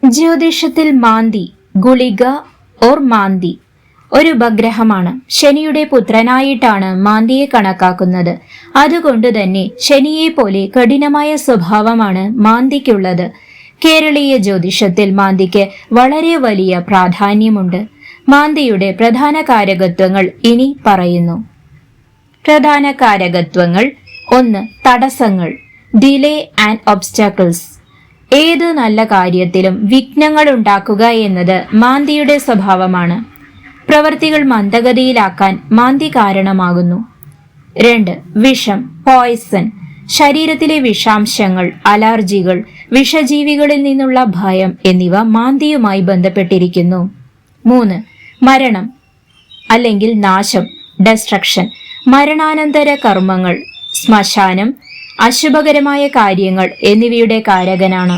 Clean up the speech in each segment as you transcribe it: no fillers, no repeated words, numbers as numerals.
ജ്യോതിഷത്തിൽ മാന്തി, ഗുളിക ഓർ മാന്തി ഒരു ഉപഗ്രഹമാണ്. ശനിയുടെ പുത്രനായിട്ടാണ് മാന്തിയെ കണക്കാക്കുന്നത്. അതുകൊണ്ട് തന്നെ ശനിയെ പോലെ കഠിനമായ സ്വഭാവമാണ് മാന്തിക്കുള്ളത്. കേരളീയ ജ്യോതിഷത്തിൽ മാന്തിക്ക് വളരെ വലിയ പ്രാധാന്യമുണ്ട്. മാന്തിയുടെ പ്രധാന കാരകത്വങ്ങൾ ഇനി പറയുന്നു. പ്രധാന കാരകത്വങ്ങൾ: 1. തടസ്സങ്ങൾ, ഡിലേ ആൻഡ് ഒബ്സ്റ്റാക്കിൾസ്. ഏത് നല്ല കാര്യത്തിലും വിഘ്നങ്ങൾ ഉണ്ടാക്കുക എന്നത് മാന്തിയുടെ സ്വഭാവമാണ്. പ്രവൃത്തികൾ മന്ദഗതിയിലാക്കാൻ മാന്തി കാരണമാകുന്നു. 2. വിഷം, പോയ്സൺ. ശരീരത്തിലെ വിഷാംശങ്ങൾ, അലർജികൾ, വിഷജീവികളിൽ നിന്നുള്ള ഭയം എന്നിവ മാന്തിയുമായി ബന്ധപ്പെട്ടിരിക്കുന്നു. 3. മരണം അല്ലെങ്കിൽ നാശം, ഡെസ്ട്രക്ഷൻ. മരണാനന്തര കർമ്മങ്ങൾ, ശ്മശാനം, അശുഭകരമായ കാര്യങ്ങൾ എന്നിവയുടെ കാരകനാണ്.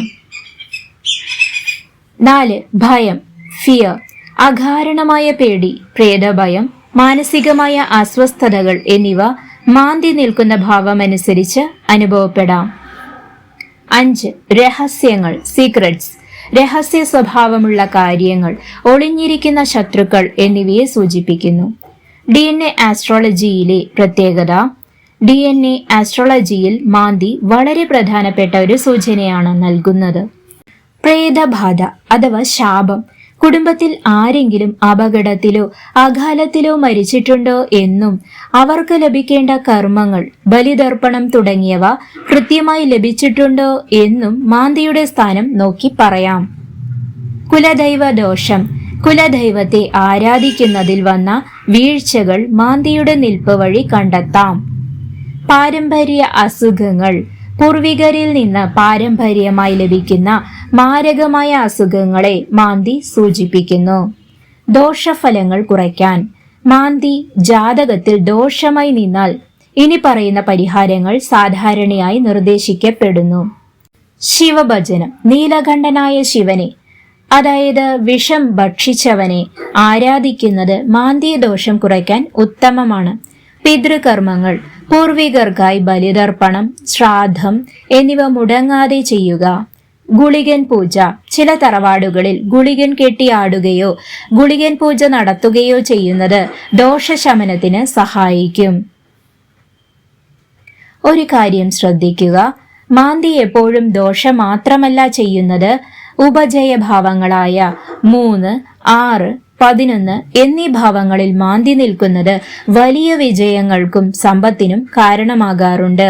4. ഭയം, ഫിയർ. അകാരണമായ പേടി, പ്രേതഭയം, മാനസികമായ അസ്വസ്ഥതകൾ എന്നിവ മാന്തി നിൽക്കുന്ന ഭാവമനുസരിച്ച് അനുഭവപ്പെടാം. 5. രഹസ്യങ്ങൾ, സീക്രട്സ്. രഹസ്യ സ്വഭാവമുള്ള കാര്യങ്ങൾ, ഒളിഞ്ഞിരിക്കുന്ന ശത്രുക്കൾ എന്നിവയെ സൂചിപ്പിക്കുന്നു. DNA ആസ്ട്രോളജിയിലെ പ്രത്യേകത: DNA ആസ്ട്രോളജിയിൽ മാന്തി വളരെ പ്രധാനപ്പെട്ട ഒരു സൂചനയാണ് നൽകുന്നത്. പ്രേതബാധ അഥവാ ശാപം. കുടുംബത്തിൽ ആരെങ്കിലും അപകടത്തിലോ അകാലത്തിലോ മരിച്ചിട്ടുണ്ടോ എന്നും അവർക്ക് ലഭിക്കേണ്ട കർമ്മങ്ങൾ, ബലിതർപ്പണം തുടങ്ങിയവ കൃത്യമായി ലഭിച്ചിട്ടുണ്ടോ എന്നും മാന്തിയുടെ സ്ഥാനം നോക്കി പറയാം. കുലദൈവ ദോഷം. കുലദൈവത്തെ ആരാധിക്കുന്നതിൽ വന്ന വീഴ്ചകൾ മാന്തിയുടെ നിൽപ്പ് വഴി കണ്ടെത്താം. പാരമ്പര്യ അസുഖങ്ങൾ. പൂർവികരിൽ നിന്ന് പാരമ്പര്യമായി ലഭിക്കുന്ന മാരകമായ അസുഖങ്ങളെ മാന്തി സൂചിപ്പിക്കുന്നു. ദോഷഫലങ്ങൾ കുറയ്ക്കാൻ. മാന്തി ജാതകത്തിൽ ദോഷമായി നിന്നാൽ ഇനി പറയുന്ന പരിഹാരങ്ങൾ സാധാരണയായി നിർദ്ദേശിക്കപ്പെടുന്നു. ശിവഭജനം. നീലകണ്ഠനായ ശിവനെ, അതായത് വിഷം ഭക്ഷിച്ചവനെ ആരാധിക്കുന്നത് മാന്തിയ ദോഷം കുറയ്ക്കാൻ ഉത്തമമാണ്. പിതൃകർമ്മങ്ങൾ. പൂർവികർക്കായി ബലിതർപ്പണം, ശ്രാദ്ധം എന്നിവ മുടങ്ങാതെ ചെയ്യുക. ഗുളികൻ പൂജ. ചില തറവാടുകളിൽ ഗുളികൻ കെട്ടിയാടുകയോ ഗുളികൻ പൂജ നടത്തുകയോ ചെയ്യുന്നത് ദോഷശമനത്തിന് സഹായിക്കും. ഒരു കാര്യം ശ്രദ്ധിക്കുക: മാന്തി എപ്പോഴും ദോഷം മാത്രമല്ല ചെയ്യുന്നത്, ഉപജയഭാവങ്ങളായ 3, 6, 11 എന്നീ ഭാവങ്ങളിൽ മാന്തി നിൽക്കുന്നത് വലിയ വിജയങ്ങൾക്കും സമ്പത്തിനും കാരണമാകാറുണ്ട്.